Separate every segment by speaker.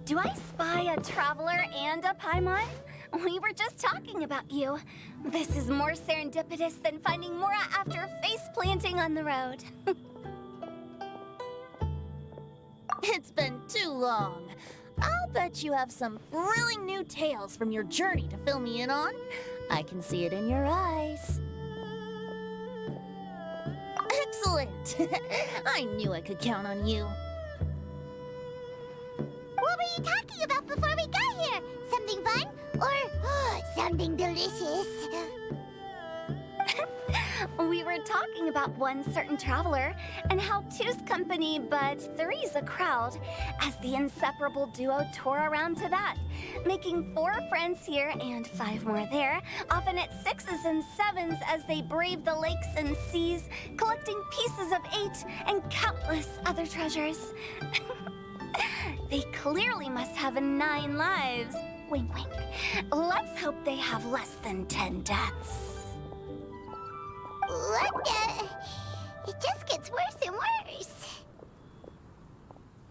Speaker 1: Do I spy a traveler and a Paimon? We were just talking about you. This is more serendipitous than finding Mora after face planting on the road.
Speaker 2: It's been too long. I'll bet you have some thrilling new tales from your journey to fill me in on. I can see it in your eyes. Excellent! I knew I could count on you.
Speaker 3: What were you talking about before we got here? Something fun? Or something delicious?
Speaker 1: We were talking about one certain traveler and how two's company but three's a crowd as the inseparable duo tore around to that, making 4 friends here and 5 more there, often at 6s and 7s as they braved the lakes and seas, collecting pieces of 8 and countless other treasures. They clearly must have 9 lives. Wink, wink. Let's hope they have less than 10 deaths.
Speaker 3: What the? It just gets worse and worse.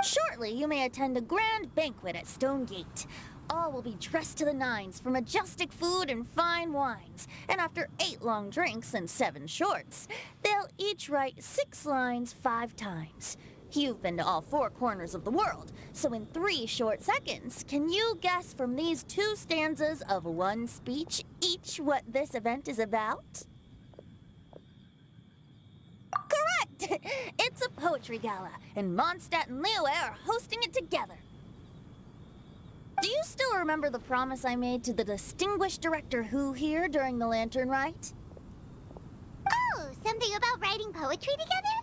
Speaker 2: Shortly, you may attend a grand banquet at Stone Gate. All will be dressed to the nines for majestic food and fine wines. And after 8 long drinks and 7 shorts, they'll each write 6 lines 5 times. You've been to all 4 corners of the world, so in 3 short seconds, can you guess from these 2 stanzas of 1 speech each what this event is about? Correct! It's a poetry gala, and Mondstadt and Liyue are hosting it together. Do you still remember the promise I made to the distinguished director Who here during the Lantern Rite?
Speaker 3: Oh, something about writing poetry together?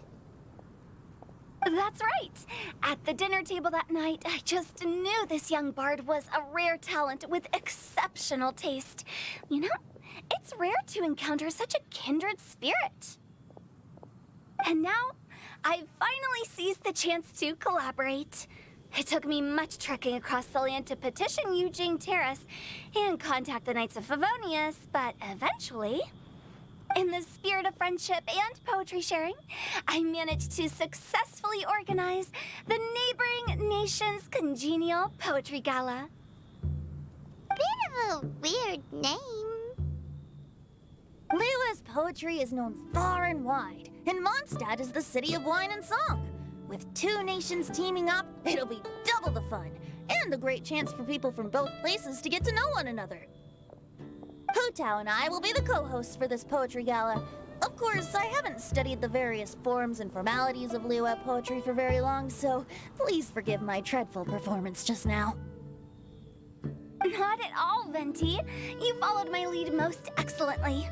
Speaker 1: That's right. At the dinner table that night, I just knew this young bard was a rare talent with exceptional taste. You know, it's rare to encounter such a kindred spirit. And now, I've finally seized the chance to collaborate. It took me much trekking across the land to petition Eugene Terrace and contact the Knights of Favonius, but eventually, in the spirit of friendship and poetry sharing, I managed to successfully organize the neighboring nation's congenial poetry gala.
Speaker 3: Bit of a weird name.
Speaker 2: Liyue's poetry is known far and wide, and Mondstadt is the city of wine and song. With 2 nations teaming up, it'll be double the fun, and a great chance for people from both places to get to know one another. Hu Tao and I will be the co-hosts for this poetry gala. Of course, I haven't studied the various forms and formalities of Liyue poetry for very long, so please forgive my dreadful performance just now.
Speaker 1: Not at all, Venti. You followed my lead most excellently.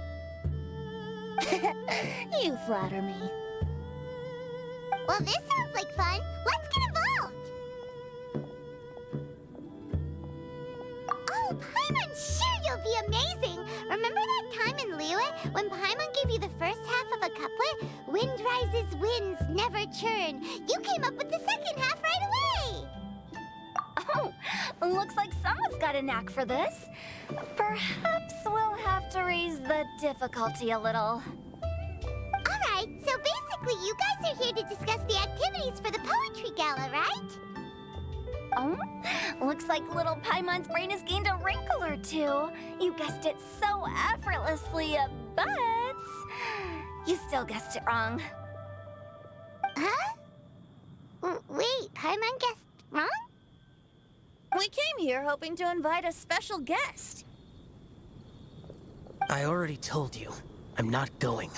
Speaker 2: You flatter me.
Speaker 3: Well, this sounds like fun. Let's get involved. Oh, Paimon, sure you'll be amazing. Remember that time in Liyue when Paimon gave you the first half of a couplet? Wind rises, winds never churn. You came up with the second half right away.
Speaker 1: Oh, looks like someone's got a knack for this. Perhaps we'll have to raise the difficulty a little.
Speaker 3: All right, so basically you guys are here to discuss the activities for the poetry gala, right?
Speaker 1: Oh, looks like little Paimon's brain has gained a wrinkle or 2. You guessed it so effortlessly, but you still guessed it wrong.
Speaker 3: Huh? Wait, Paimon guessed wrong?
Speaker 2: We came here hoping to invite a special guest.
Speaker 4: I already told you, I'm not going.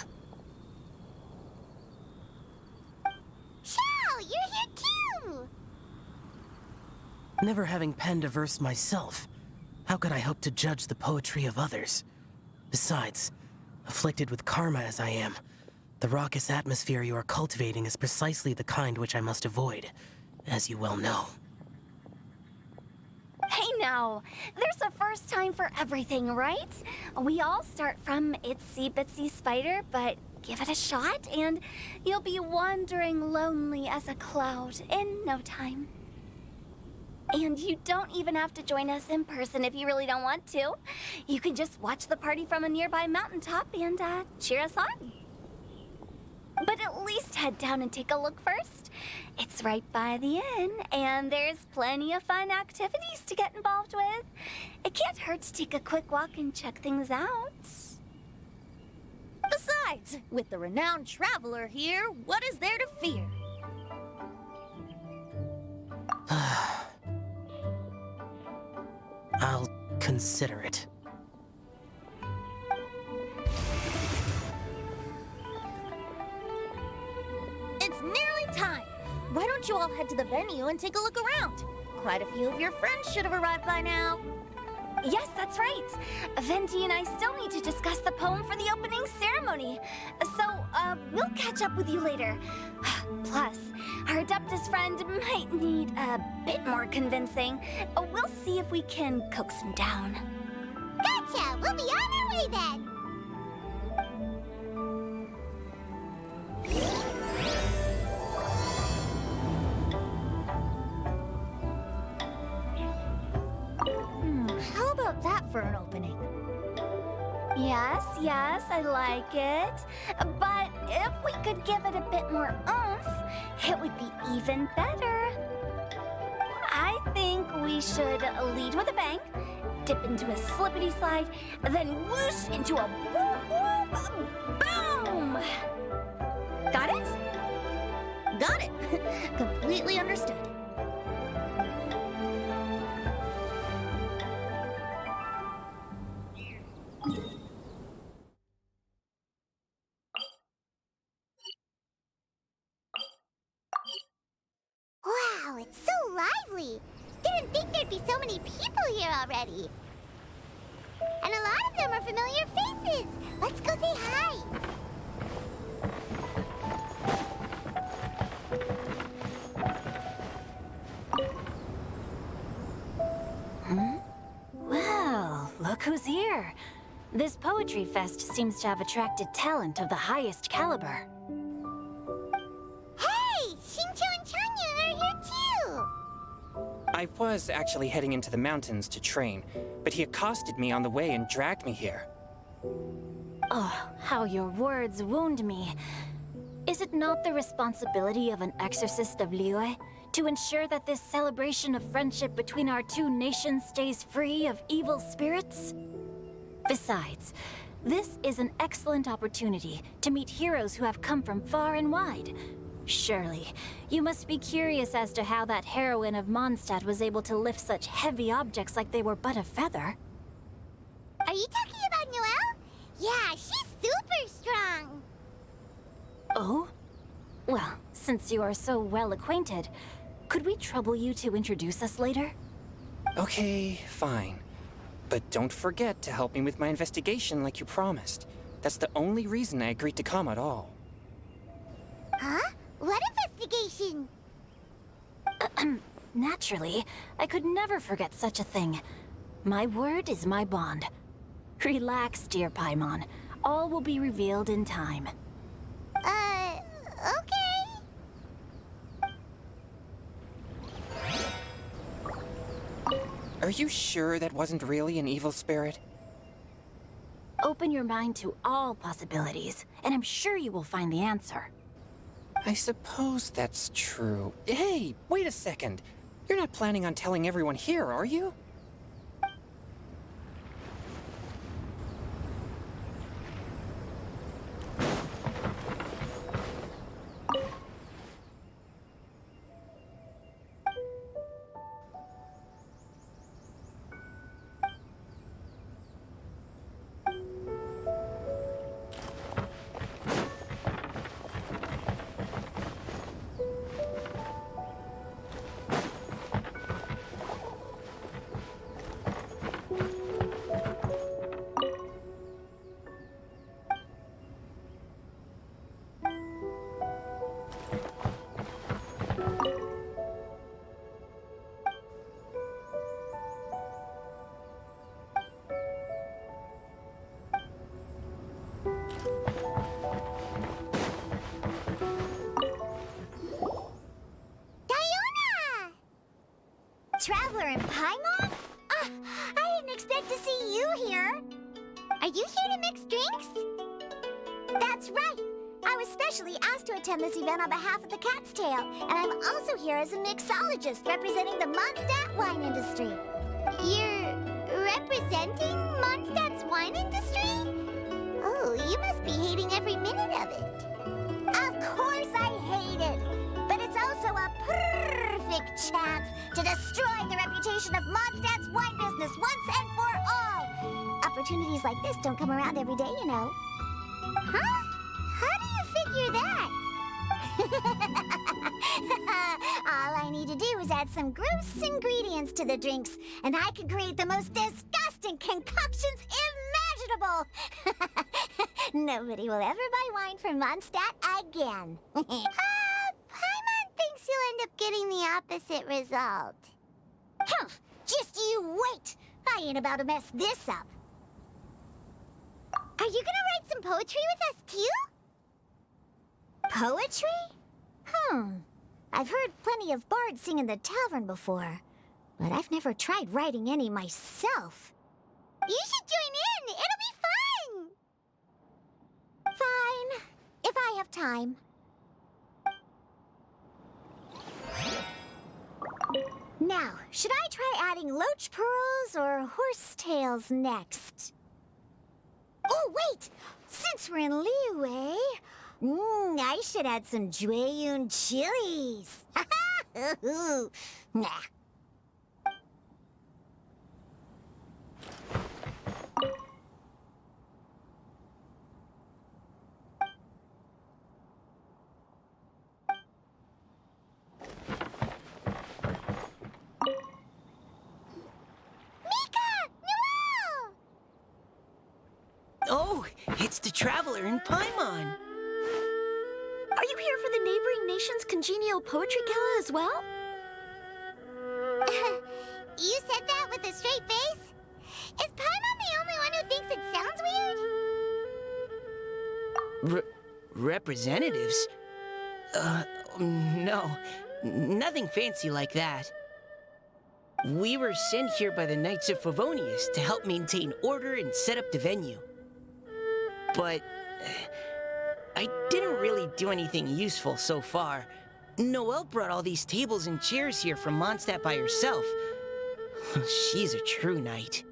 Speaker 3: Xiao, you're here too!
Speaker 4: Never having penned a verse myself, how could I hope to judge the poetry of others? Besides, afflicted with karma as I am, the raucous atmosphere you are cultivating is precisely the kind which I must avoid, as you well know.
Speaker 1: Hey now, there's a first time for everything, right? We all start from itsy bitsy spider, but give it a shot and you'll be wandering lonely as a cloud in no time. And you don't even have to join us in person if you really don't want to. You can just watch the party from a nearby mountaintop and cheer us on. But at least head down and take a look first. It's right by the inn, and there's plenty of fun activities to get involved with. It can't hurt to take a quick walk and check things out.
Speaker 2: Besides, with the renowned traveler here, what is there to fear?
Speaker 4: I'll consider it.
Speaker 2: It's nearly time. Why don't you all head to the venue and take a look around? Quite a few of your friends should have arrived by now.
Speaker 1: Yes, that's right. Venti and I still need to discuss the poem for the opening ceremony. So, we'll catch up with you later. Plus, our Adeptus friend might need a bit more convincing. We'll see if we can coax him down.
Speaker 3: Gotcha! We'll be on our way then!
Speaker 2: How about that for an opening?
Speaker 1: Yes, I like it. But if we could give it a bit more oomph, it would be even better. I think we should lead with a bang, dip into a slippity slide, then whoosh into a whoop whoop boom! Got it?
Speaker 2: Got it. Completely understood.
Speaker 3: Wow, it's so lively! Didn't think there'd be so many people here already. And a lot of them are familiar faces. Let's go say hi.
Speaker 5: Well, look who's here. This poetry fest seems to have attracted talent of the highest caliber.
Speaker 3: Hey, Shincho and Chanya are here too.
Speaker 6: I was actually heading into the mountains to train, but he accosted me on the way and dragged me here.
Speaker 5: Oh, how your words wound me. Is it not the responsibility of an exorcist of Liyue to ensure that this celebration of friendship between our two nations stays free of evil spirits? Besides, this is an excellent opportunity to meet heroes who have come from far and wide. Surely, you must be curious as to how that heroine of Mondstadt was able to lift such heavy objects like they were but a feather.
Speaker 3: Are you talking about Noelle? Yeah, she's super strong.
Speaker 5: Oh? Well, since you are so well acquainted, could we trouble you to introduce us later?
Speaker 6: Okay, fine. But don't forget to help me with my investigation like you promised. That's the only reason I agreed to come at all.
Speaker 3: Huh? What investigation?
Speaker 5: Naturally, I could never forget such a thing. My word is my bond. Relax, dear Paimon. All will be revealed in time.
Speaker 3: Okay.
Speaker 6: Are you sure that wasn't really an evil spirit?
Speaker 5: Open your mind to all possibilities, and I'm sure you will find the answer.
Speaker 6: I suppose that's true. Hey, wait a second. You're not planning on telling everyone here, are you?
Speaker 3: Diona! Traveler and Paimon? I didn't expect to see you here. Are you here to mix drinks? That's right. I was specially asked to attend this event on behalf of the Cat's Tail, and I'm also here as a mixologist representing the Mondstadt wine industry. You're representing Mondstadt's wine industry? Oh, you must be hating every minute of it. Of course I hate it, but it's also a perfect chance to destroy the reputation of Mondstadt's wine business once and for all. Opportunities like this don't come around every day, you know. Huh? How do you figure that? All I need to do is add some gross ingredients to the drinks, and I can create the most disgusting concoctions imaginable. Nobody will ever buy wine from Mondstadt again. Paimon thinks you'll end up getting the opposite result. Humph! Just you wait! I ain't about to mess this up. Are you gonna write some poetry with us, too? Poetry? I've heard plenty of bards sing in the tavern before, but I've never tried writing any myself. You should join in! It'll be fun! Fine, if I have time. Now, should I try adding loach pearls or horse tails next? Oh, wait! Since we're in Liyue, I should add some Jueyun chilies. Nah.
Speaker 4: Oh, it's the Traveler in Paimon.
Speaker 5: Are you here for the neighboring nation's congenial poetry gala as well?
Speaker 3: You said that with a straight face? Is Paimon the only one who thinks it sounds weird?
Speaker 7: Representatives? No. Nothing fancy like that. We were sent here by the Knights of Favonius to help maintain order and set up the venue. But I didn't really do anything useful so far. Noelle brought all these tables and chairs here from Mondstadt by herself. She's a true knight.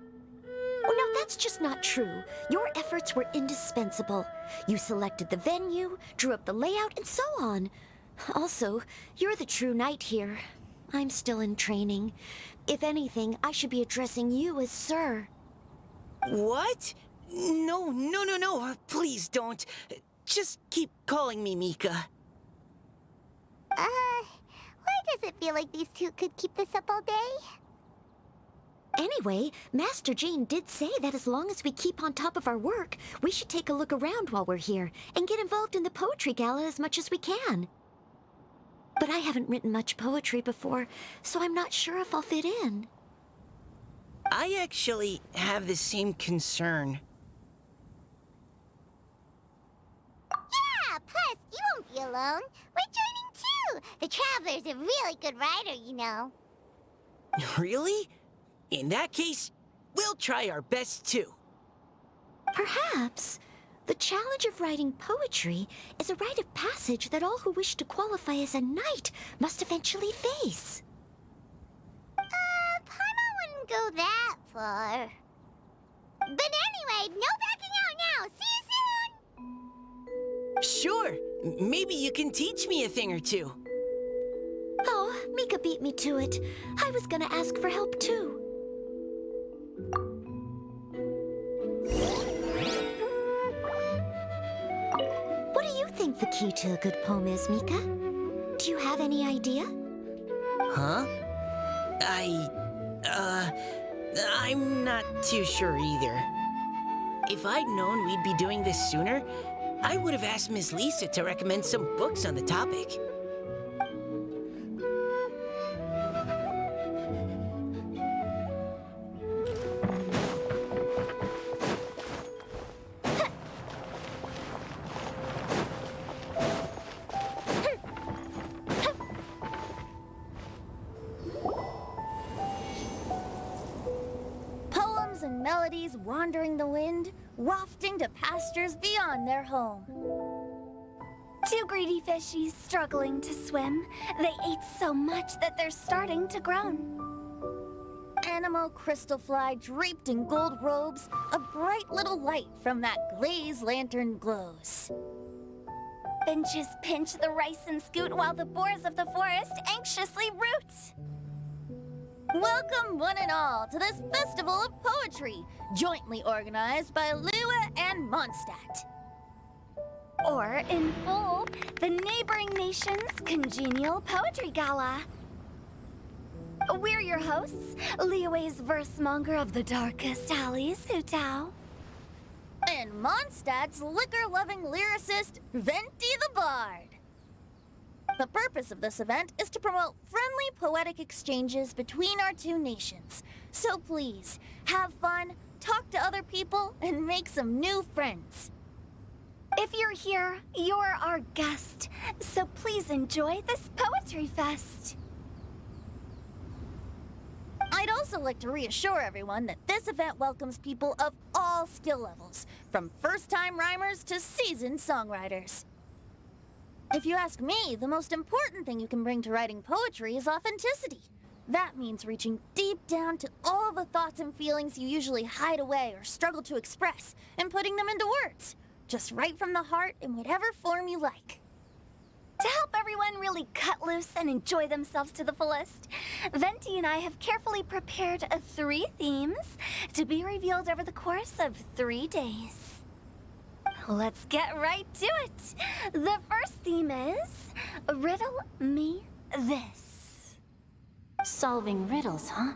Speaker 5: Oh, no, that's just not true. Your efforts were indispensable. You selected the venue, drew up the layout, and so on. Also, you're the true knight here. I'm still in training. If anything, I should be addressing you as Sir.
Speaker 7: What? No. Please don't. Just keep calling me Mika.
Speaker 3: Why does it feel like these two could keep this up all day?
Speaker 5: Anyway, Master Jane did say that as long as we keep on top of our work, we should take a look around while we're here and get involved in the poetry gala as much as we can. But I haven't written much poetry before, so I'm not sure if I'll fit in.
Speaker 7: I actually have the same concern.
Speaker 3: Yeah, plus, you won't be alone. We're joining too. The Traveler's a really good writer, you know.
Speaker 7: Really? In that case, we'll try our best too.
Speaker 5: Perhaps the challenge of writing poetry is a rite of passage that all who wish to qualify as a knight must eventually face.
Speaker 3: Paimon wouldn't go that far. But anyway, no backing out now. See you soon!
Speaker 7: Sure. Maybe you can teach me a thing or two.
Speaker 5: Oh, Mika beat me to it. I was gonna ask for help too. What do you think the key to a good poem is, Mika? Do you have any idea?
Speaker 7: Huh? I'm not too sure either. If I'd known we'd be doing this sooner, I would have asked Miss Lisa to recommend some books on the topic.
Speaker 2: Poems and melodies wandering the wind, wafting to pastures beyond their home.
Speaker 1: Two greedy fishies struggling to swim. They ate so much that they're starting to groan.
Speaker 2: Animal crystal fly draped in gold robes, a bright little light from that glazed lantern glows.
Speaker 1: Finches pinch the rice and scoot while the boars of the forest anxiously root.
Speaker 2: Welcome one and all to this festival of poetry, jointly organized by Lua and Mondstadt.
Speaker 1: Or, in full, the neighboring nation's congenial poetry gala. We're your hosts, Liyue's verse-monger of the darkest alleys, Hutao.
Speaker 2: And Mondstadt's liquor-loving lyricist, Venti the Bard. The purpose of this event is to promote friendly poetic exchanges between our two nations. So please, have fun, talk to other people, and make some new friends.
Speaker 1: If you're here, you're our guest, so please enjoy this poetry fest.
Speaker 2: I'd also like to reassure everyone that this event welcomes people of all skill levels, from first-time rhymers to seasoned songwriters. If you ask me, the most important thing you can bring to writing poetry is authenticity. That means reaching deep down to all the thoughts and feelings you usually hide away or struggle to express, and putting them into words, just right from the heart in whatever form you like.
Speaker 1: To help everyone really cut loose and enjoy themselves to the fullest, Venti and I have carefully prepared 3 themes to be revealed over the course of 3 days. Let's get right to it. The first theme is Riddle Me This.
Speaker 5: Solving riddles, huh?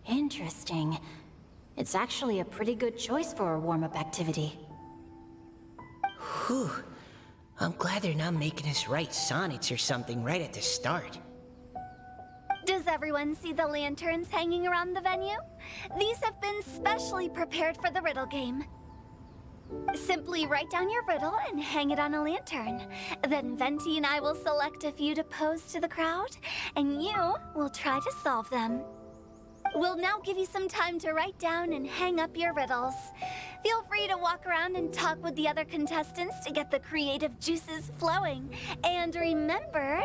Speaker 5: Interesting. It's actually a pretty good choice for a warm-up activity.
Speaker 7: Whew. I'm glad they're not making us write sonnets or something right at the start.
Speaker 1: Does everyone see the lanterns hanging around the venue? These have been specially prepared for the riddle game. Simply write down your riddle and hang it on a lantern. Then Venti and I will select a few to pose to the crowd, and you will try to solve them. We'll now give you some time to write down and hang up your riddles. Feel free to walk around and talk with the other contestants to get the creative juices flowing. And remember,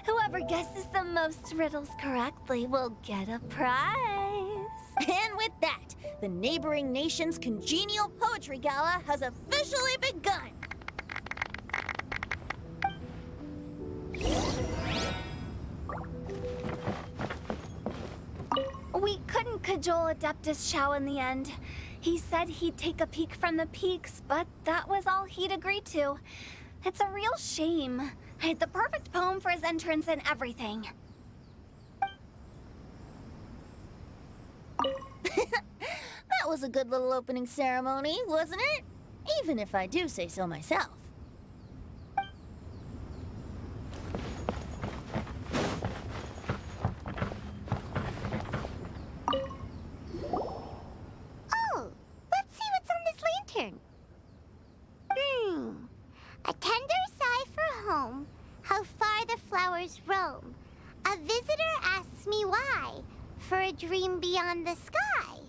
Speaker 1: whoever guesses the most riddles correctly will get a prize.
Speaker 2: And with that, the neighboring nation's congenial poetry gala has officially begun.
Speaker 1: We couldn't cajole Adeptus Shao in the end. He said he'd take a peek from the peaks, but that was all he'd agreed to. It's a real shame. I had the perfect poem for his entrance and everything.
Speaker 2: That was a good little opening ceremony, wasn't it? Even if I do say so myself.
Speaker 3: Oh, let's see what's on this lantern. A tender sigh for home, how far the flowers roam. A visitor asks me why, for a dream beyond the sky.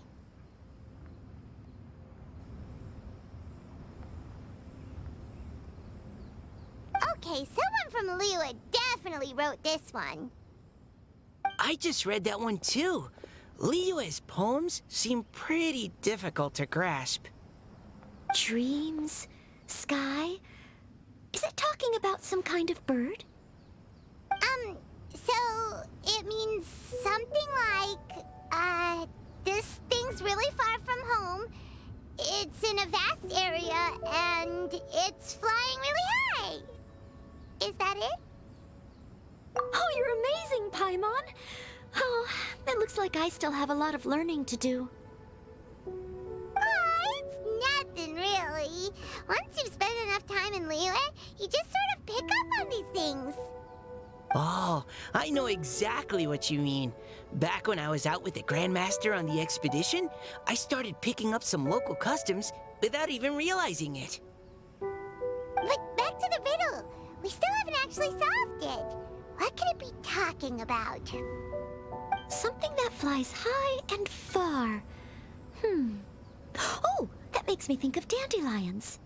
Speaker 3: Okay, someone from Lua definitely wrote this one.
Speaker 7: I just read that one too. Liyue's poems seem pretty difficult to grasp.
Speaker 5: Dreams? Sky? Is it talking about some kind of bird?
Speaker 3: So it means something like, this thing's really far from home. It's in a vast area, and it's flying really high. Is that it?
Speaker 5: Oh, you're amazing, Paimon! Oh, it looks like I still have a lot of learning to do.
Speaker 3: Oh, it's nothing really. Once you've spent enough time in Liyue, you just sort of pick up on these things.
Speaker 7: Oh, I know exactly what you mean. Back when I was out with the Grandmaster on the expedition, I started picking up some local customs without even realizing it.
Speaker 3: But back to the riddle. We still haven't actually solved it. What could it be talking about?
Speaker 5: Something that flies high and far. Oh, that makes me think of dandelions.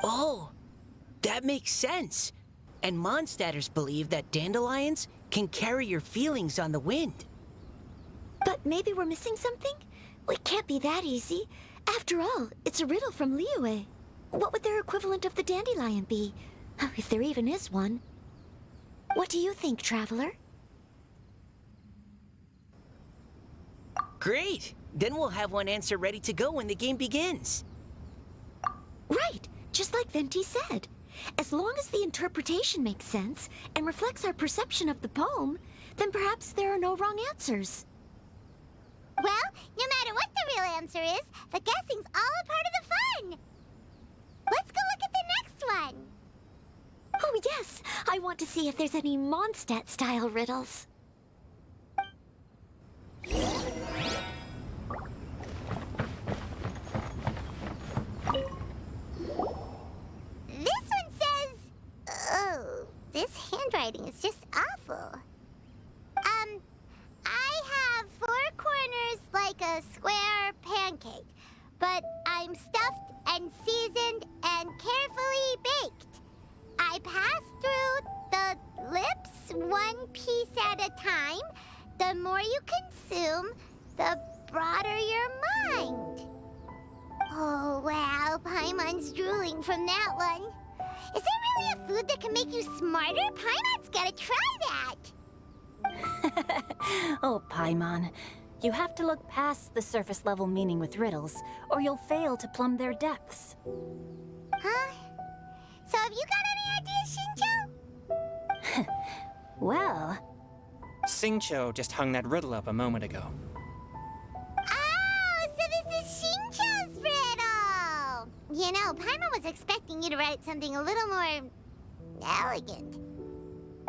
Speaker 7: Oh, That makes sense. And Mondstadters believe that dandelions can carry your feelings on the wind.
Speaker 2: But maybe we're missing something? Well, it can't be that easy. After all, it's a riddle from Liyue. What would their equivalent of the dandelion be? If there even is one. What do you think, Traveler?
Speaker 7: Great! Then we'll have one answer ready to go when the game begins.
Speaker 2: Right, just like Venti said. As long as the interpretation makes sense and reflects our perception of the poem, then perhaps there are no wrong answers.
Speaker 3: Well, no matter what the real answer is, the guessing's all a part of the fun. Let's go look at the next one.
Speaker 2: Oh yes, I want to see if there's any Mondstadt-style riddles.
Speaker 3: This one says... Oh, this handwriting is just awful. I have 4 corners like a square pancake, but I'm stuffed and seasoned and carefully baked. I pass through the lips one piece at a time. The more you consume, the broader your mind. Oh, wow, Paimon's drooling from that one. Is there really a food that can make you smarter? Paimon's gotta try that.
Speaker 5: Oh, Paimon. You have to look past the surface-level meaning with riddles, or you'll fail to plumb their depths.
Speaker 3: Huh? So have you got any ideas, Shinjo?
Speaker 5: Well,
Speaker 6: Xingqiu just hung that riddle up a moment ago.
Speaker 3: Oh, so this is Shinjo's riddle! You know, Paimon was expecting you to write something a little more... elegant.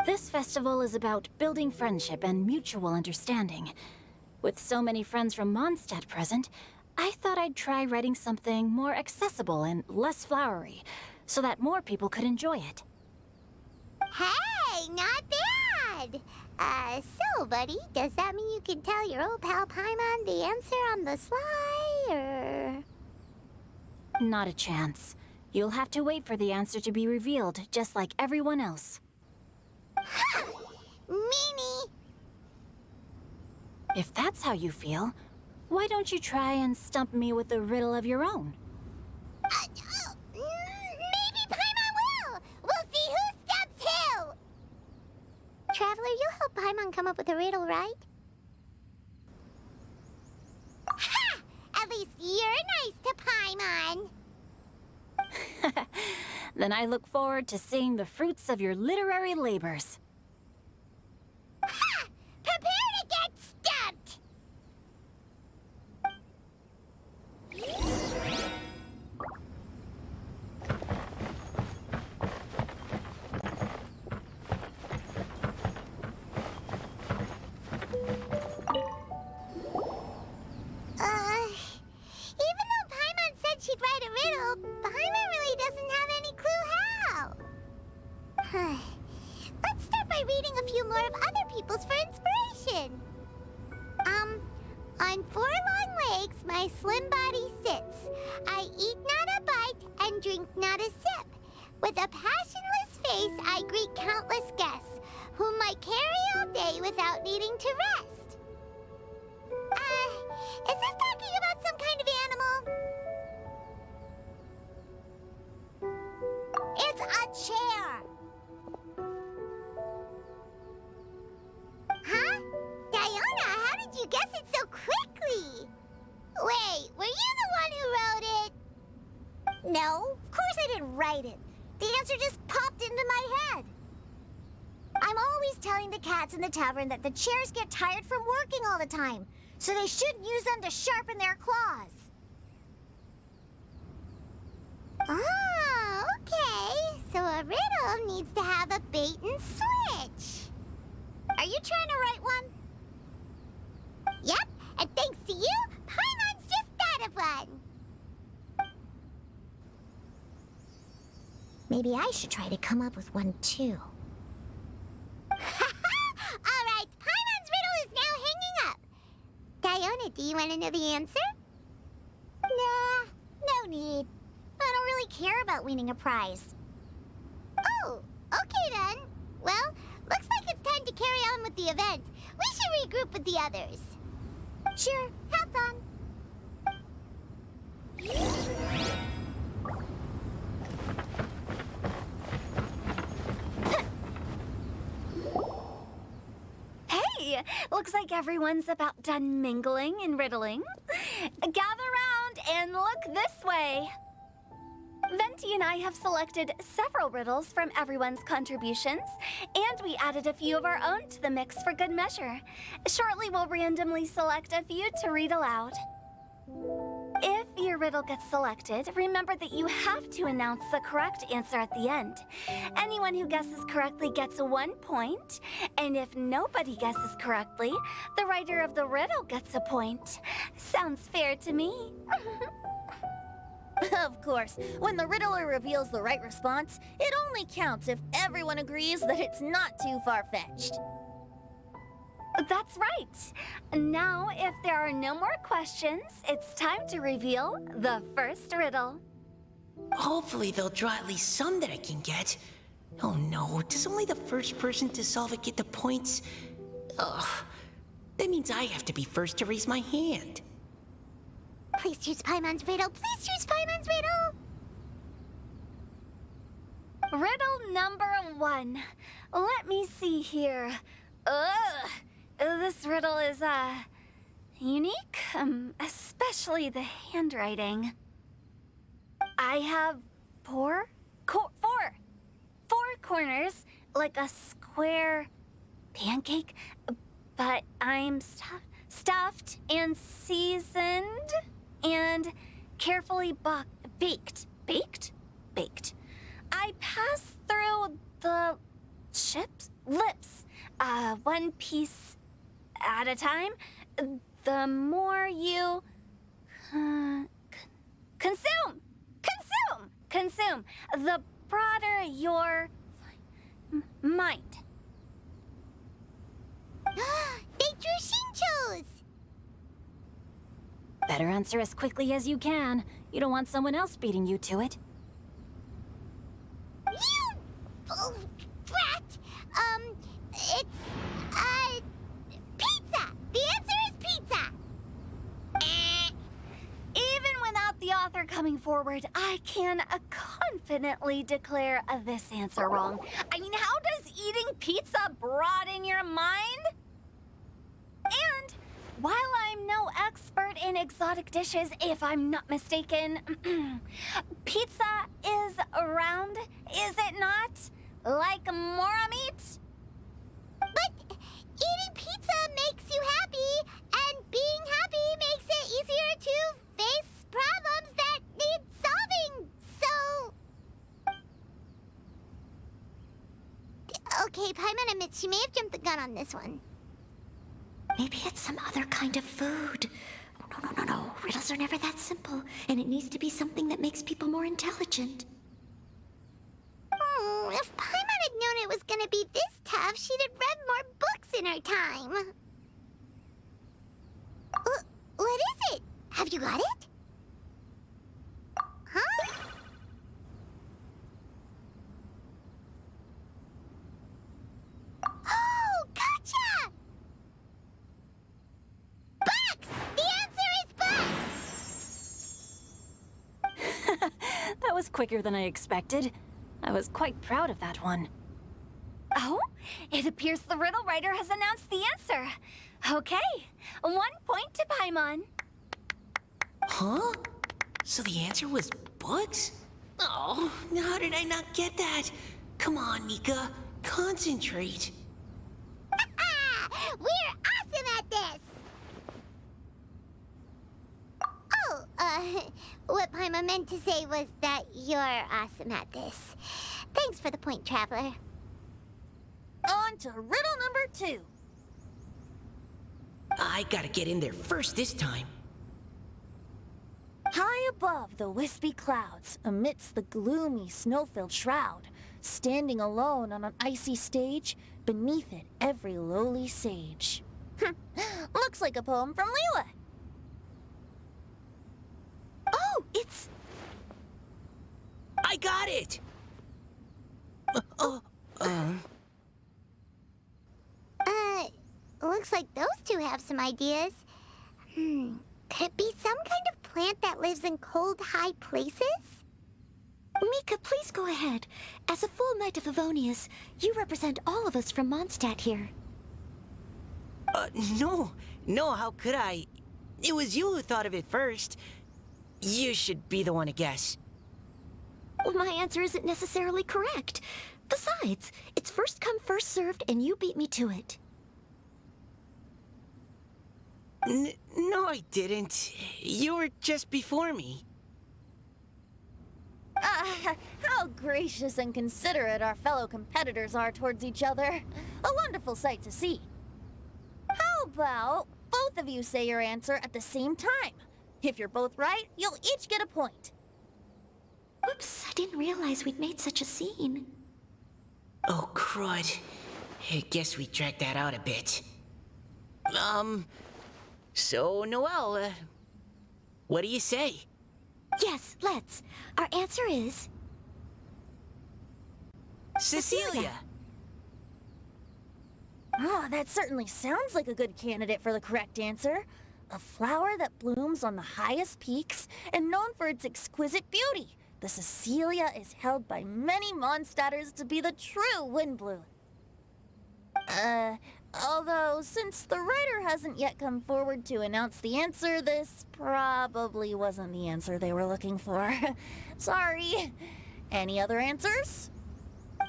Speaker 5: this festival is about building friendship and mutual understanding. With so many friends from Mondstadt present, I thought I'd try writing something more accessible and less flowery, so that more people could enjoy it.
Speaker 3: Hey, not bad! So, buddy, does that mean you can tell your old pal Paimon the answer on the sly, or...?
Speaker 5: Not a chance. You'll have to wait for the answer to be revealed, just like everyone else.
Speaker 3: Ha! Meanie!
Speaker 5: If that's how you feel, why don't you try and stump me with a riddle of your own?
Speaker 3: Maybe Paimon will! We'll see who stumps who! Traveler, you'll help Paimon come up with a riddle, right? Ha! At least you're nice to Paimon!
Speaker 5: Then I look forward to seeing the fruits of your literary labors.
Speaker 3: Ha! Prepare to get stumped! Even though Paimon said she'd write a riddle, Paimon really doesn't have any clue how. Let's start by reading a few more of other people's for inspiration. On 4 long legs, my slim body sits. I eat not a bite and drink not a sip. With a passionless face, I greet countless guests, whom I carry all day without needing to rest. Is this talking about some kind of animal? It's a chair. Huh? Diona, how did you guess it so quickly? Wait, were you the one who wrote it?
Speaker 2: No, of course I didn't write it. The answer just popped into my head. I'm always telling the cats in the tavern that the chairs get tired from working all the time, so they shouldn't use them to sharpen their claws.
Speaker 3: Oh, okay. So a riddle needs to have a bait and switch.
Speaker 2: Are you trying to write one?
Speaker 3: Yep, and thanks to you, Paimon's just thought of one.
Speaker 2: Maybe I should try to come up with one too.
Speaker 3: All right, Paimon's riddle is now hanging up. Diona, do you want to know the answer?
Speaker 2: Nah, no need. I don't really care about winning a prize.
Speaker 3: Oh, okay then. Well, looks like it's time to carry on with the event. We should regroup with the others.
Speaker 2: Sure,
Speaker 3: Have fun.
Speaker 1: Hey, looks like everyone's about done mingling and riddling. Gather round and look this way. Venti and I have selected several riddles from everyone's contributions, and we added a few of our own to the mix for good measure. Shortly, we'll randomly select a few to read aloud. If your riddle gets selected, remember that you have to announce the correct answer at the end. Anyone who guesses correctly gets 1 point, and if nobody guesses correctly, the writer of the riddle gets a point. Sounds fair to me.
Speaker 2: Of course, when the riddler reveals the right response, it only counts if everyone agrees that it's not too far-fetched.
Speaker 1: That's right. Now, if there are no more questions, it's time to reveal the first riddle.
Speaker 7: Hopefully they'll draw at least some that I can get. Oh no, does only the first person to solve it get the points? Ugh, that means I have to be first to raise my hand.
Speaker 3: Please choose Paimon's riddle. Please choose Paimon's riddle.
Speaker 1: Riddle number 1. Let me see here. Ugh. This riddle is, unique, especially the handwriting. I have four corners, like a square pancake, but I'm stuffed and seasoned and carefully baked. Baked. I pass through the lips, one piece at a time. The more you consume, the broader your mind.
Speaker 3: They drew Shinchos.
Speaker 5: Better answer as quickly as you can. You don't want someone else beating you to it.
Speaker 3: You brat. It's pizza. The answer is pizza.
Speaker 1: Even without the author coming forward, I can confidently declare this answer wrong. I mean, how does eating pizza broaden your mind? And while I'm no expert in exotic dishes, if I'm not mistaken, pizza is round, is it not? Like mora meat?
Speaker 3: But eating pizza makes you happy, and being happy makes it easier to face problems that need solving. So... Okay, Paimon admits she may have jumped the gun on this one.
Speaker 8: Maybe it's some other kind of food. Oh, no. Riddles are never that simple, and it needs to be something that makes people more intelligent.
Speaker 3: If Paimon had known it was gonna be this tough, she'd have read more books in her time. What is it? Have you got it? Huh? Oh, gotcha! Bucks! The answer is bucks!
Speaker 5: That was quicker than I expected. I was quite proud of that one.
Speaker 1: Oh, it appears the riddle writer has announced the answer. Okay, 1 point to Paimon.
Speaker 7: Huh? So the answer was bugs? Oh, how did I not get that? Come on, Mika. Concentrate.
Speaker 3: We're awesome at this! Oh, what Paimon meant to say was that you're awesome at this. Thanks for the point, Traveler.
Speaker 2: On to riddle number 2.
Speaker 7: I gotta get in there first this time.
Speaker 2: High above the wispy clouds, amidst the gloomy snow-filled shroud, standing alone on an icy stage, beneath it every lowly sage. Looks like a poem from Liyue. Oh, it's...
Speaker 7: I got it!
Speaker 3: Looks like those two have some ideas. Could it be some kind of plant that lives in cold, high places?
Speaker 8: Mika, please go ahead. As a full Knight of Favonius, you represent all of us from Mondstadt here.
Speaker 7: No, how could I? It was you who thought of it first. You should be the one to guess.
Speaker 8: Well, my answer isn't necessarily correct. Besides, it's first come, first served, and you beat me to it.
Speaker 7: No, I didn't. You were just before me.
Speaker 2: How gracious and considerate our fellow competitors are towards each other. A wonderful sight to see. How about both of you say your answer at the same time? If you're both right, you'll each get a point.
Speaker 8: Oops, I didn't realize we'd made such a scene.
Speaker 7: Oh, crud. I guess we dragged that out a bit. So, Noelle, what do you say?
Speaker 8: Yes, let's. Our answer is...
Speaker 7: Cecilia!
Speaker 2: Oh, that certainly sounds like a good candidate for the correct answer. A flower that blooms on the highest peaks and known for its exquisite beauty. The Cecilia is held by many Mondstadters to be the true Windblue. Although, since the writer hasn't yet come forward to announce the answer, this probably wasn't the answer they were looking for. Sorry. Any other answers?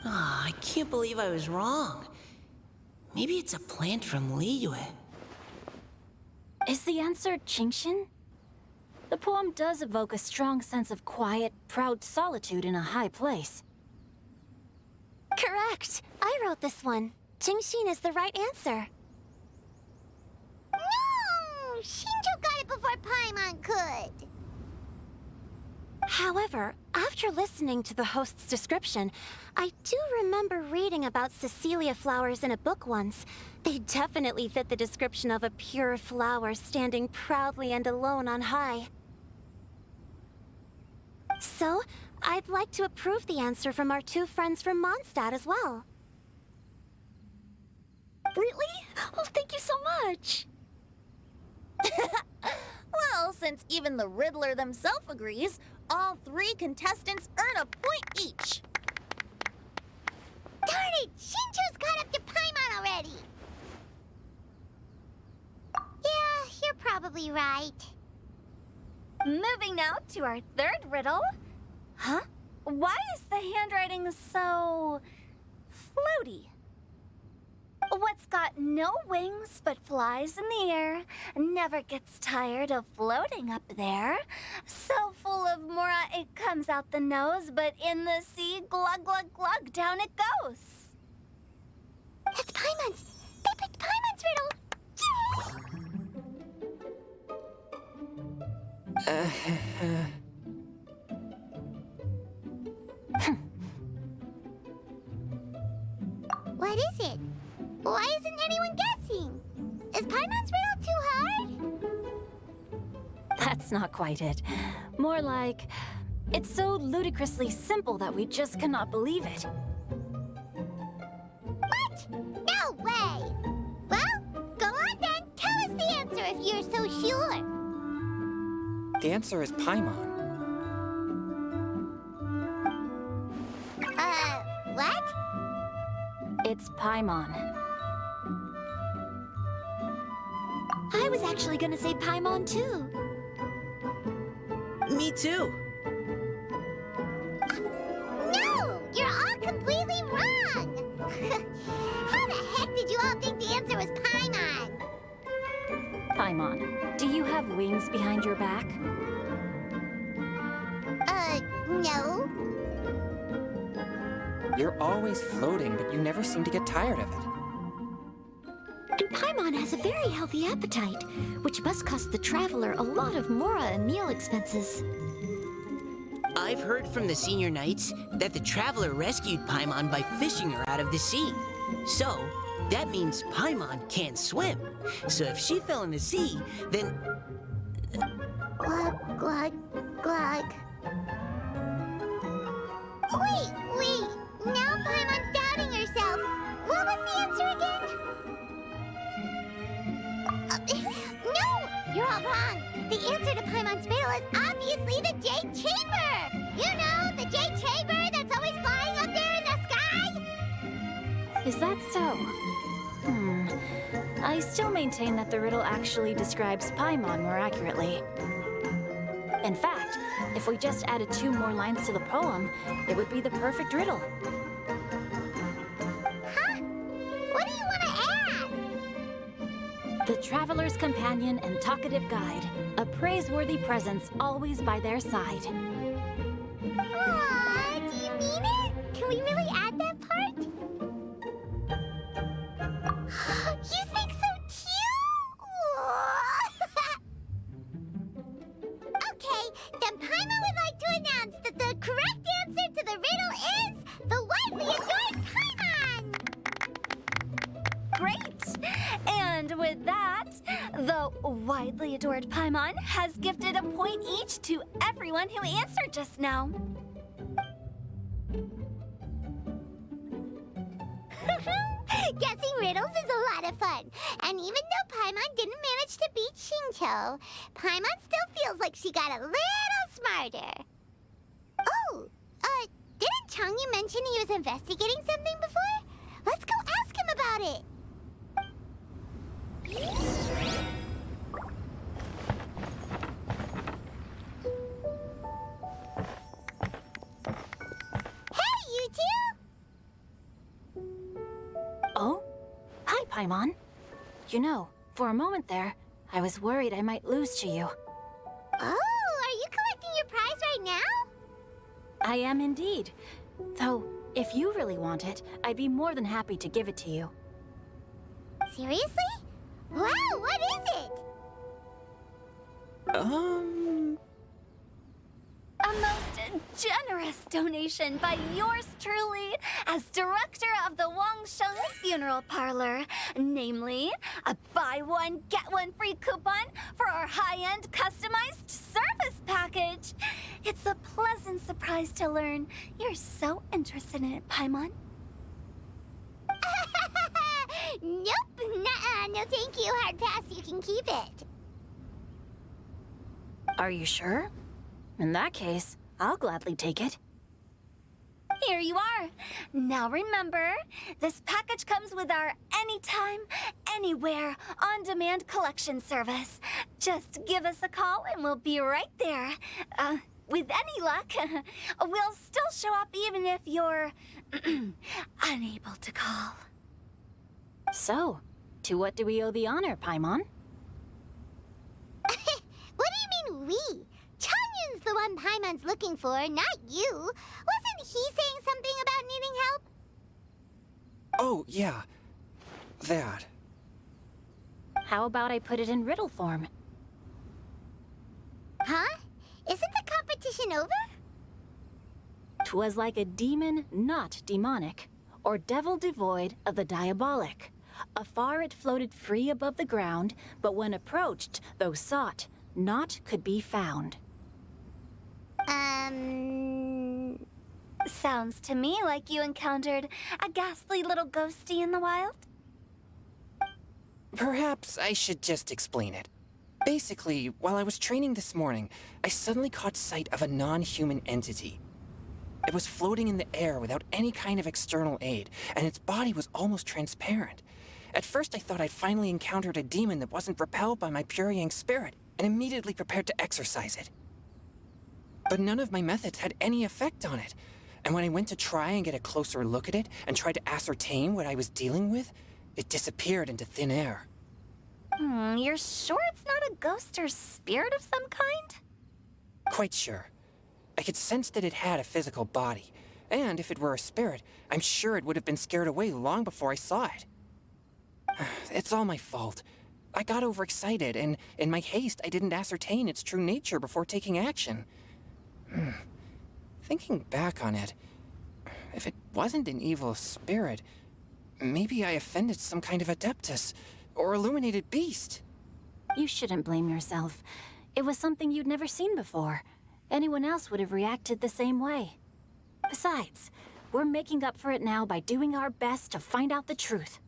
Speaker 7: Oh, I can't believe I was wrong. Maybe it's a plant from Liyue.
Speaker 5: Is the answer Chingshin? The poem does evoke a strong sense of quiet, proud solitude in a high place.
Speaker 3: Correct. I wrote this one. Jingshin is the right answer. No! Shinjo got it before Paimon could. However, after listening to the host's description, I do remember reading about Cecilia flowers in a book once. They definitely fit the description of a pure flower standing proudly and alone on high. So, I'd like to approve the answer from our two friends from Mondstadt as well.
Speaker 8: Really? Oh, thank you so much.
Speaker 2: Well, since even the Riddler themselves agrees, all three contestants earn a point each.
Speaker 3: Darn it! Shinjo's caught up to Paimon already! Yeah, you're probably right.
Speaker 1: Moving now to our third riddle. Huh? Why is the handwriting so... floaty? What's got no wings but flies in the air, never gets tired of floating up there. So full of mora it comes out the nose, but in the sea, glug glug glug, down it goes.
Speaker 3: That's Paimon's! They picked Paimon's riddle! What is it? Why isn't anyone guessing? Is Paimon's riddle too hard?
Speaker 5: That's not quite it. More like, it's so ludicrously simple that we just cannot believe it.
Speaker 3: What? No way! Well, go on then. Tell us the answer if you're so sure.
Speaker 6: The answer is Paimon.
Speaker 3: What?
Speaker 5: It's Paimon.
Speaker 8: I was actually gonna say Paimon too.
Speaker 7: Me too.
Speaker 3: No! You're all completely wrong! How the heck did you all think the answer was Paimon?
Speaker 5: Paimon, do you have wings behind your back?
Speaker 3: No.
Speaker 6: You're always floating, but you never seem to get tired of it.
Speaker 8: And Paimon has a very healthy appetite, which must cost the traveler a lot of mora and meal expenses.
Speaker 7: I've heard from the senior knights that the traveler rescued Paimon by fishing her out of the sea. So, that means Paimon can't swim. So if she fell in the sea, then...
Speaker 3: Glug, glug, glug. Wait! Now Paimon's doubting herself. What was the answer again? No! You're all wrong. The answer to Paimon's riddle is obviously the Jade Chamber! You know, the Jade Chamber that's always flying up there in the sky?
Speaker 5: Is that so? I still maintain that the riddle actually describes Paimon more accurately. In fact, if we just added 2 more lines to the poem, it would be the perfect riddle.
Speaker 3: Huh? What do you want to add?
Speaker 5: The traveler's companion and talkative guide, a praiseworthy presence always by their side.
Speaker 3: Aw, do you mean it? Can we really add that part? You think so cute? Okay, then Paimon would like to announce that the correct answer to the riddle is the widely adored Paimon!
Speaker 1: Great! And with that, the widely adored Paimon has gifted a point each to everyone who answered just now.
Speaker 3: Guessing riddles is a lot of fun. And even though Paimon didn't manage to beat Shinto, Paimon still feels like she got a little smarter. Oh, didn't Changyu mention he was investigating something before? Let's go ask him about it. Hey, you two!
Speaker 5: Oh? Hi, Paimon. You know, for a moment there, I was worried I might lose to you.
Speaker 3: Oh, are you collecting your prize right now?
Speaker 5: I am indeed. Though, if you really want it, I'd be more than happy to give it to you.
Speaker 3: Seriously? Wow, what is it?
Speaker 1: A most generous donation by yours truly as director of the Wangsheng Funeral Parlor. Namely, a buy one, get one free coupon for our high-end customized service package. It's a pleasant surprise to learn you're so interested in it, Paimon.
Speaker 3: Nope, nuh-uh, no thank you, hard pass, you can keep it.
Speaker 5: Are you sure? In that case, I'll gladly take it.
Speaker 1: Here you are. Now remember, this package comes with our anytime, anywhere, on-demand collection service. Just give us a call and we'll be right there. With any luck, we'll still show up even if you're unable to call.
Speaker 5: So, to what do we owe the honor, Paimon?
Speaker 3: What do you mean we? Changyun's the one Paimon's looking for, not you. Wasn't he saying something about needing help?
Speaker 6: Oh, yeah. That.
Speaker 5: How about I put it in riddle form?
Speaker 3: Huh? Isn't the competition over?
Speaker 5: 'Twas like a demon not demonic, or devil devoid of the diabolic. Afar it floated free above the ground, but when approached, though sought, naught could be found.
Speaker 1: Sounds to me like you encountered a ghastly little ghosty in the wild.
Speaker 6: Perhaps I should just explain it. Basically, while I was training this morning, I suddenly caught sight of a non-human entity. It was floating in the air without any kind of external aid, and its body was almost transparent. At first I thought I'd finally encountered a demon that wasn't repelled by my pure yang spirit, and immediately prepared to exorcise it. But none of my methods had any effect on it, and when I went to try and get a closer look at it and tried to ascertain what I was dealing with, it disappeared into thin air.
Speaker 1: You're sure it's not a ghost or spirit of some kind?
Speaker 6: Quite sure. I could sense that it had a physical body, and if it were a spirit, I'm sure it would have been scared away long before I saw it. It's all my fault. I got overexcited, and in my haste, I didn't ascertain its true nature before taking action. Thinking back on it, if it wasn't an evil spirit, maybe I offended some kind of adeptus or illuminated beast.
Speaker 5: You shouldn't blame yourself. It was something you'd never seen before. Anyone else would have reacted the same way. Besides, We're making up for it now by doing our best to find out the truth.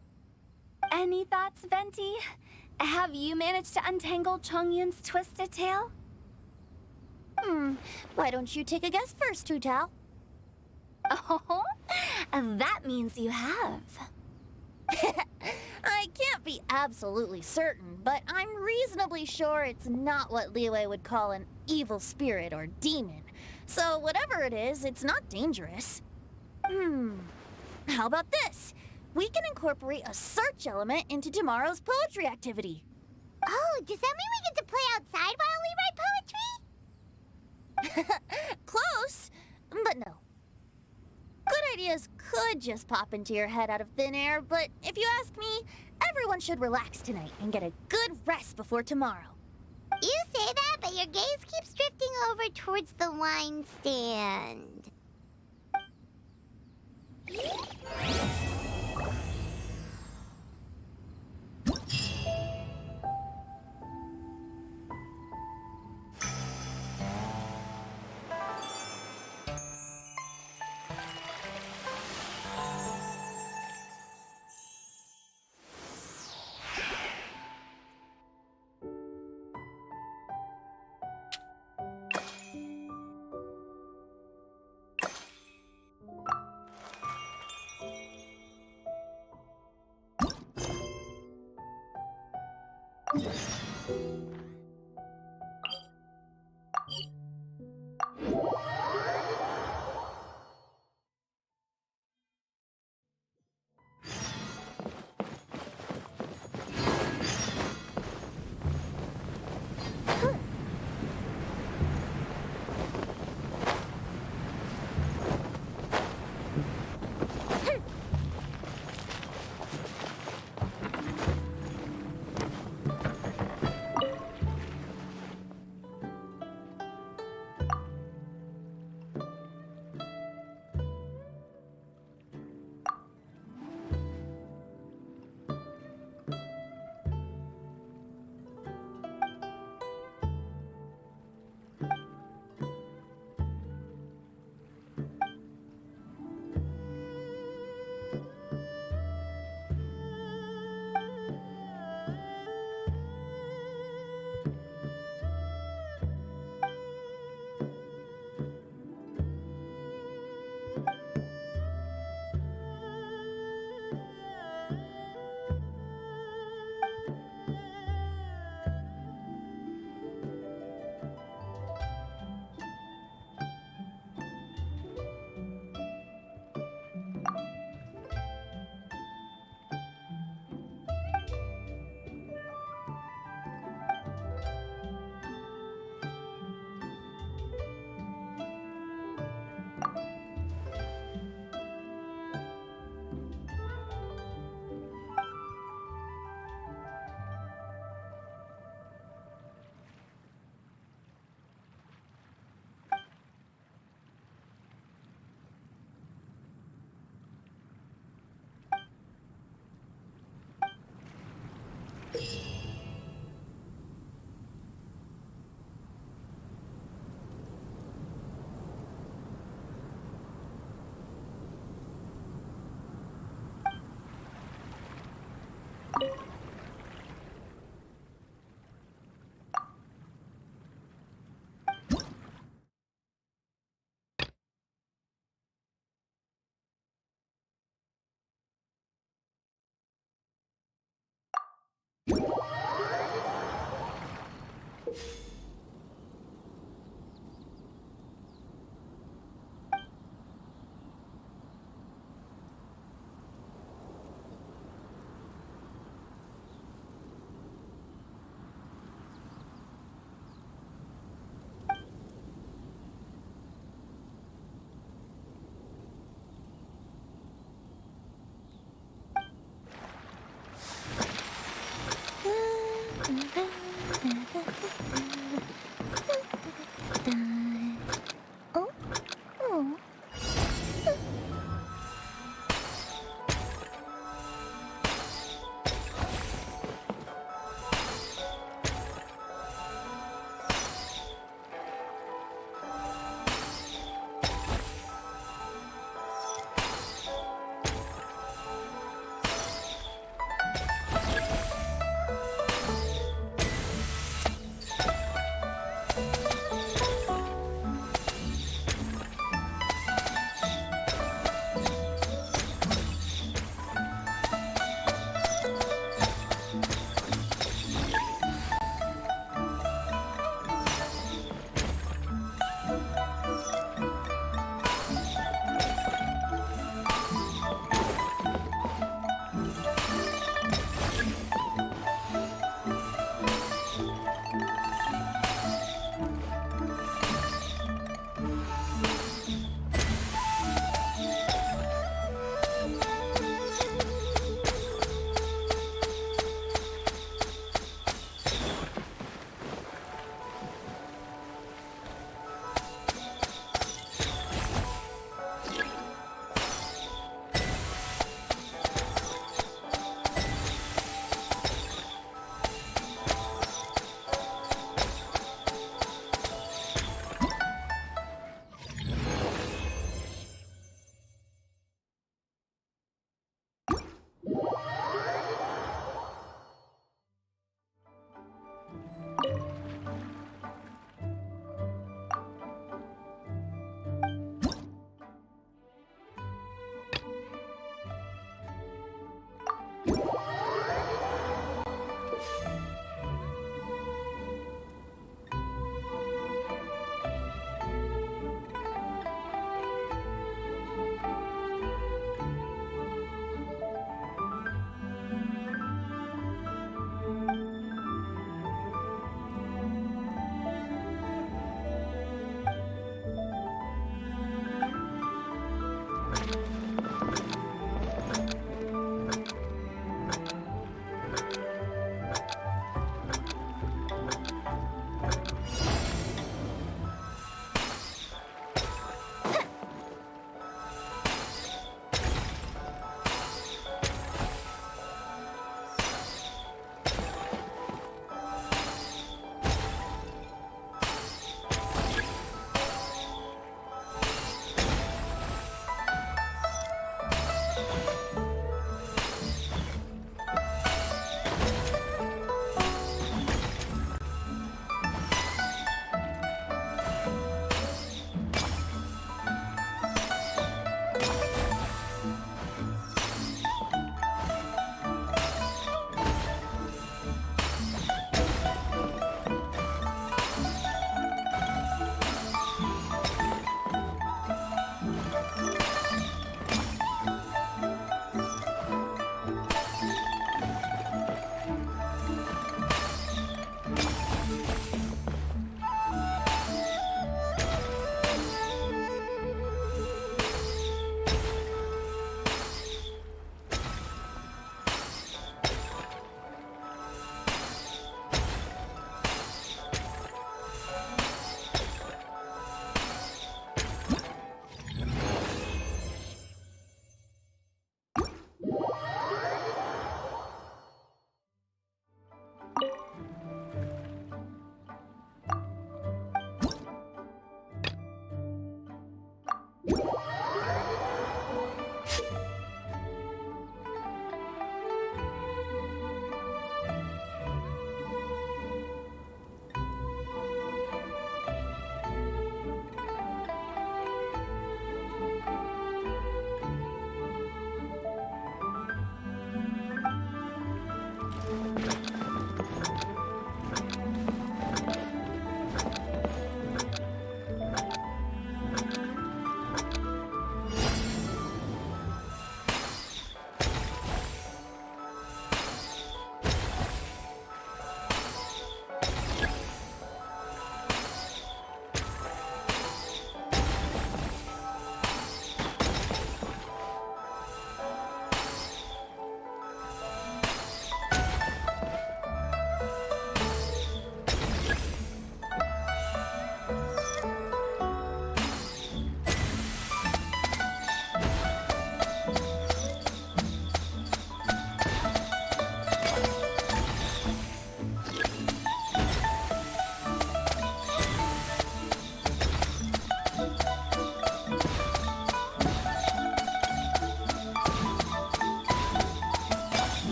Speaker 1: Any thoughts, Venti? Have you managed to untangle Chongyun's twisted tail?
Speaker 2: Why don't you take a guess first, Hu-Tao?
Speaker 1: Oh, that means you have.
Speaker 2: I can't be absolutely certain, but I'm reasonably sure it's not what Liyue would call an evil spirit or demon. So whatever it is, it's not dangerous. How about this? We can incorporate a search element into tomorrow's poetry activity.
Speaker 3: Oh, does that mean we get to play outside while we write poetry?
Speaker 2: Close, but no. Good ideas could just pop into your head out of thin air, but if you ask me, everyone should relax tonight and get a good rest before tomorrow.
Speaker 3: You say that, but your gaze keeps drifting over towards the wine stand.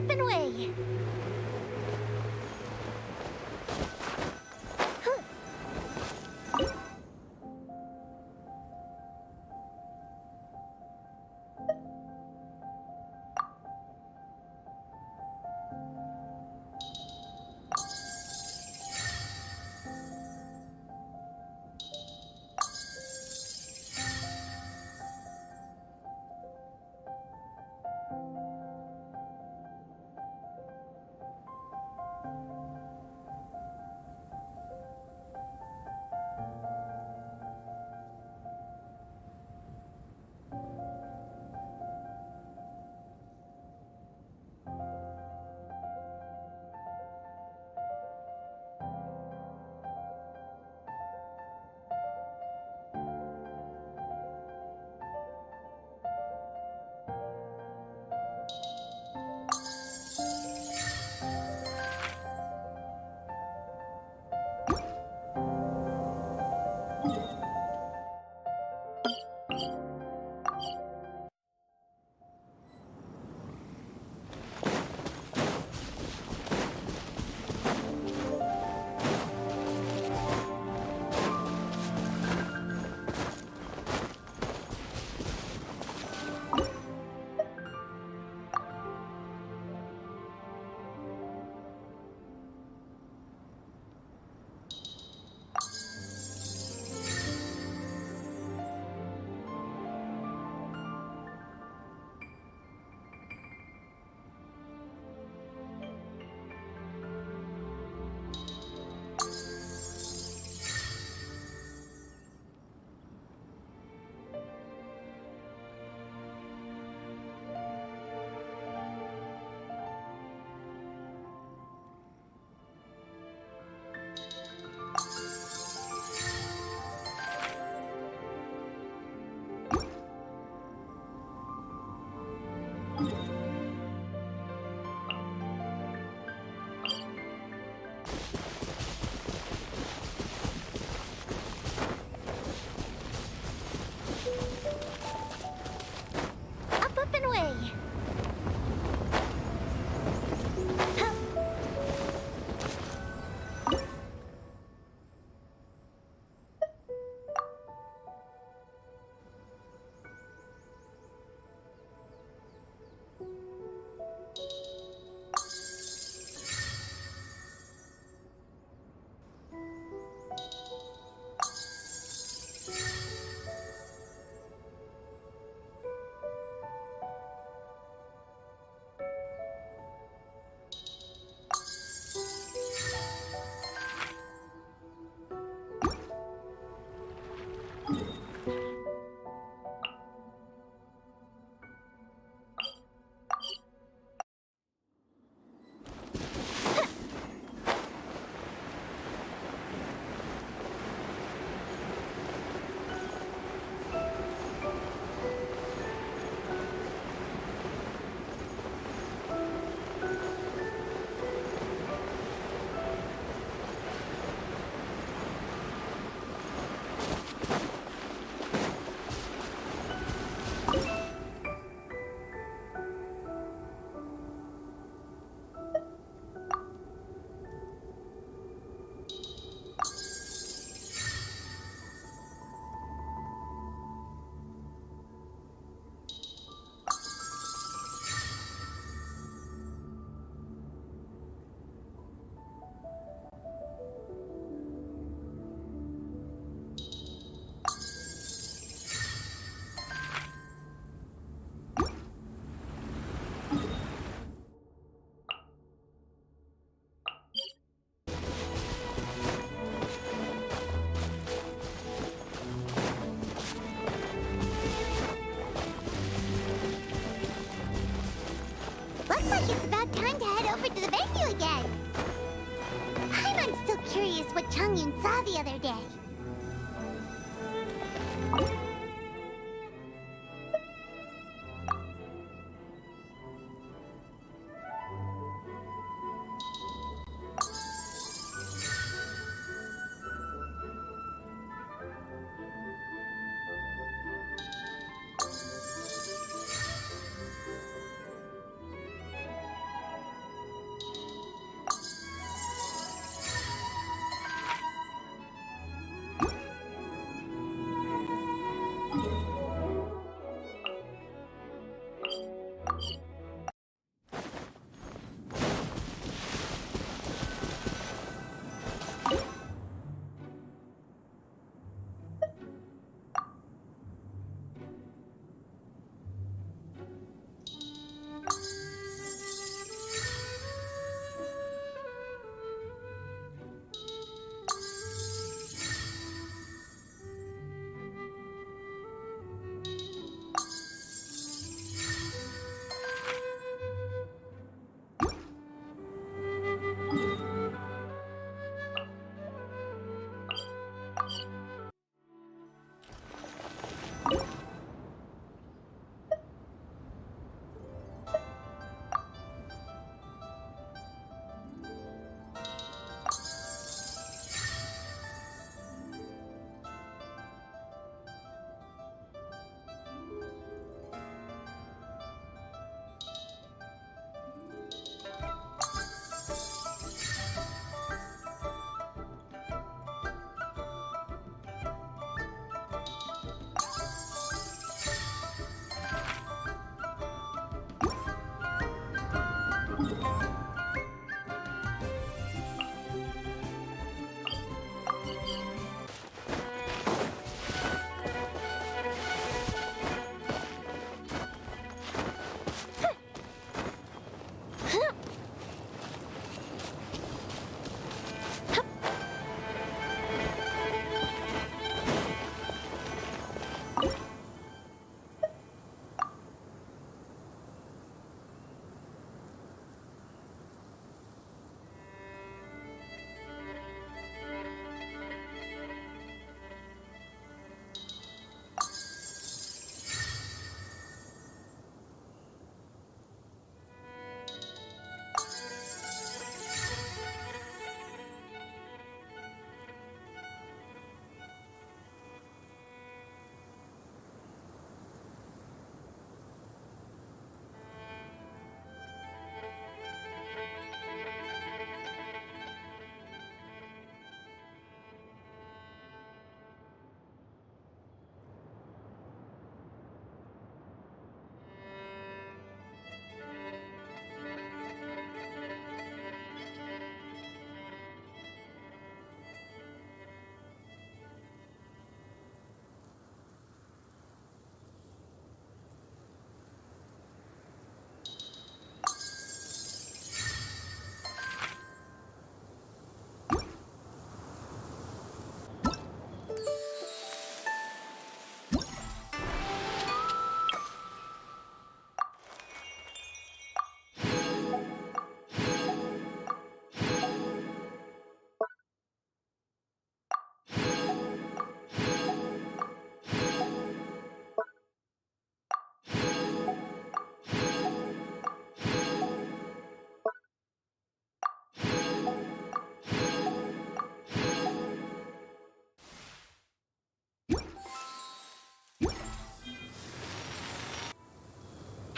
Speaker 2: up and away! Up and away!
Speaker 3: Looks like it's about time to head over to the venue again. I'm still curious what Changyun saw the other day.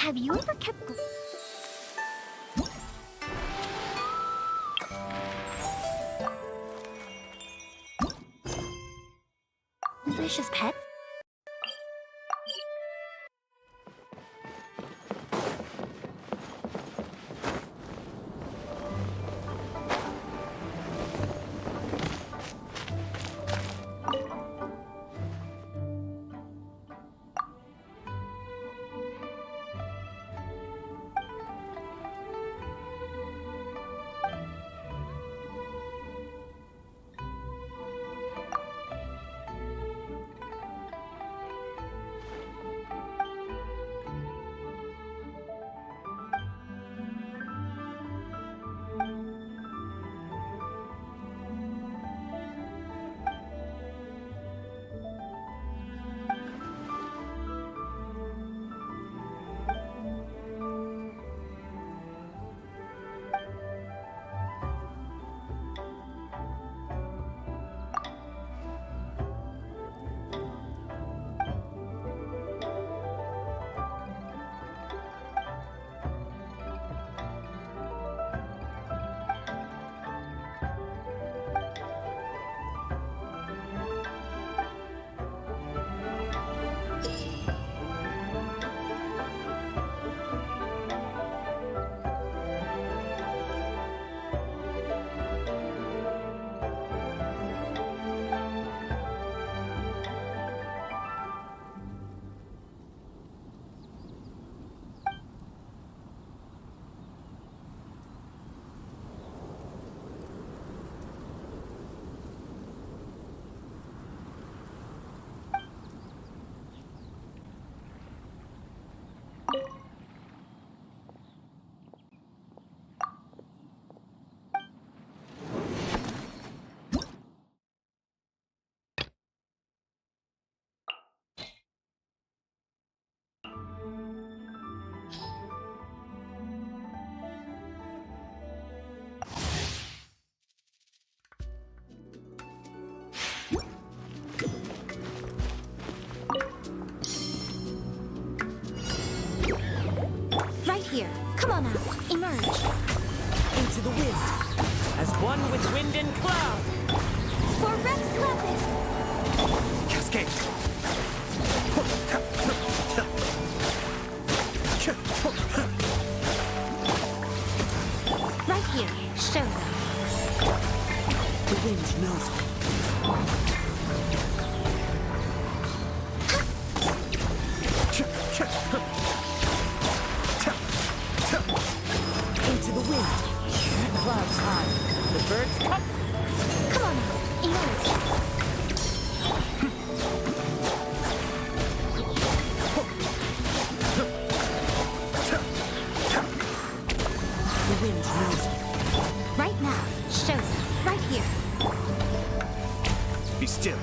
Speaker 1: have you ever kept... delicious pets?
Speaker 8: Here, come on out. Emerge.
Speaker 9: Into the wind, as one with wind and cloud.
Speaker 8: For Rex Lapis.
Speaker 9: Cascade.
Speaker 8: Right here, show them.
Speaker 9: The wind knows me. Into the wind. Clouds high. The birds come.
Speaker 8: Come on out. Emerge.
Speaker 9: The wind knows me.
Speaker 8: Right now, show them. Right here.
Speaker 9: Be still.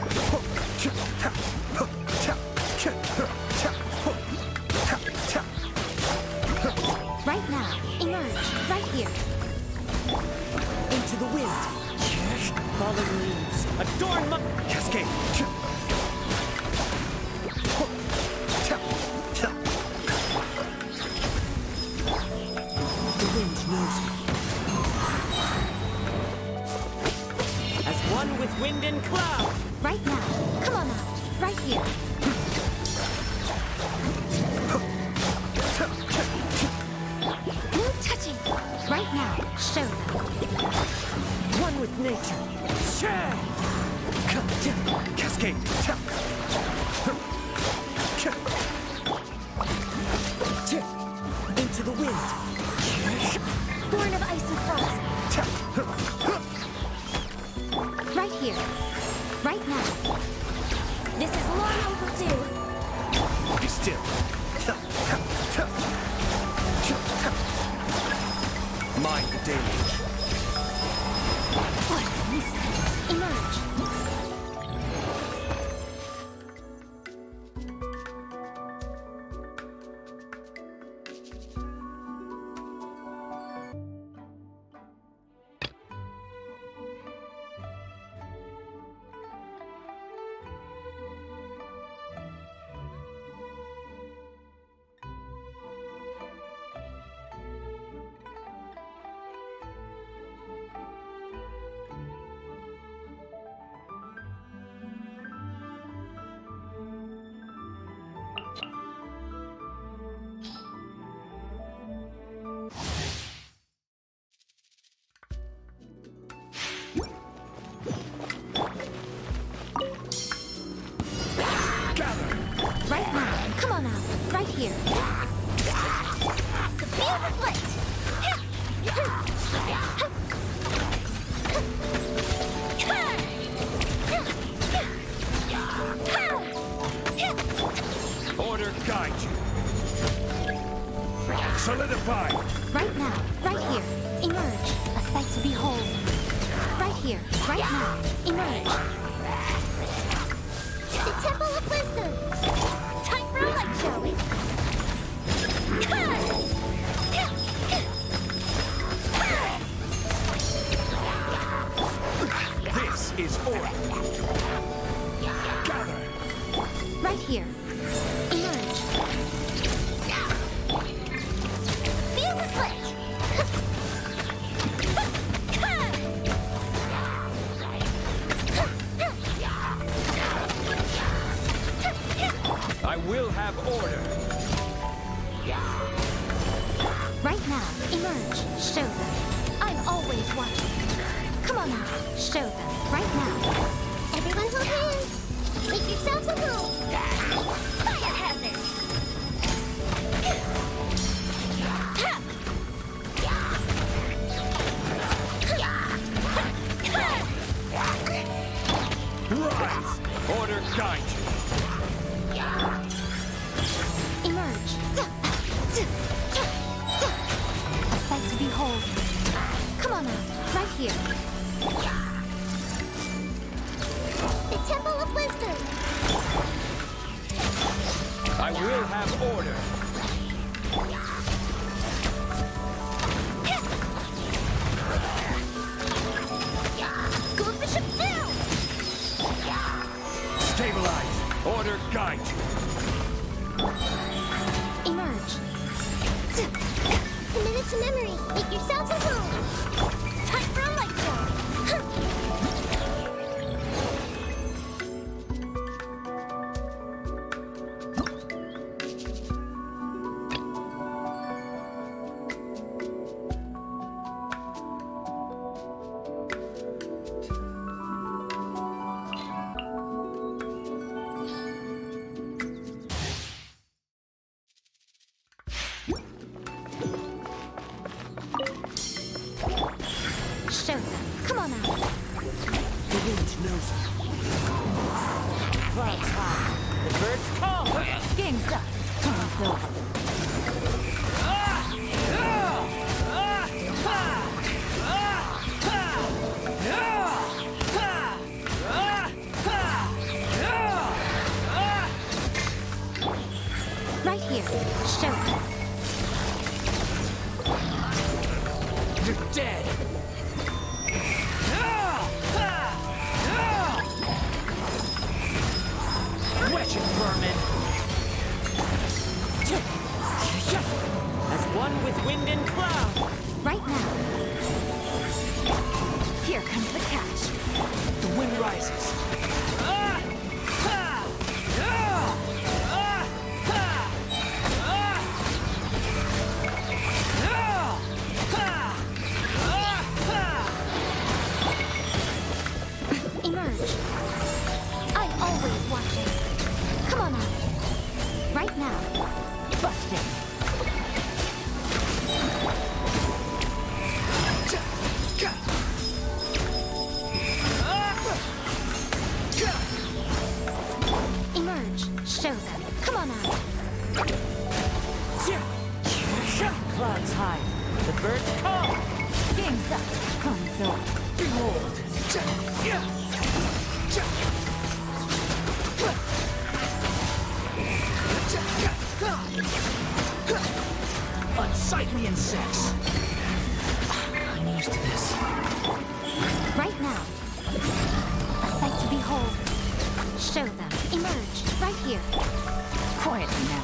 Speaker 8: Right now, emerge. Right here.
Speaker 9: Into the wind. Falling leaves. Adorn my cascade. The wind knows me. As one with wind and cloud.
Speaker 8: Right now. Come on out. Right here. No touching. Right now. Show them.
Speaker 9: One with nature. Cascade. Into the wind.
Speaker 8: Born of ice and frost. Right here. Right now. This is long overdue.
Speaker 9: Be still. Mind the deluge.
Speaker 8: What? Emerge.
Speaker 3: The fuse is lit!
Speaker 9: Order guide you. Solidify.
Speaker 8: Right now, right here. Emerge. A sight to behold. Right here, right now. Emerge.
Speaker 3: The Temple of Wisdom! Time for a light, shall we?
Speaker 9: This is order. Gather.
Speaker 8: Right here. Emerge.
Speaker 3: Fuse is lit!
Speaker 9: I will have order.
Speaker 8: Right now. Emerge. Show them. I'm always watching. Come on now. Show them. Right now.
Speaker 3: Everyone hold hands! Make yourselves at home! Fire hazard!
Speaker 9: Rise. Order guide you.
Speaker 8: Emerge. A sight to behold. Come on now. Right here.
Speaker 3: The Temple of Wisdom!
Speaker 9: I will have order.
Speaker 3: Go Bishop down!
Speaker 9: Stabilize. Order guide you.
Speaker 8: Emerge.
Speaker 3: A minute to memory. Make yourselves at home. Time for a light show.
Speaker 8: Show them. Come on now.
Speaker 4: The village knows me. Clouds high. The birds call.
Speaker 8: Game's up. Time's over. Right here. Show them.
Speaker 9: You're dead. Wretched vermin.
Speaker 4: As one with wind and cloud.
Speaker 8: Right now. Here comes the catch.
Speaker 4: The wind rises.
Speaker 8: Emerge. I'm always watching. Come on out. Right now. Bust it. Emerge. Show them. Come on out.
Speaker 4: Clouds high. The birds call.
Speaker 8: Game's up. Time's over.
Speaker 4: Behold.
Speaker 9: Unsightly insects.
Speaker 4: I'm used to this.
Speaker 8: Right now. A sight to behold. Show them. Emerge. Right here. Quietly now.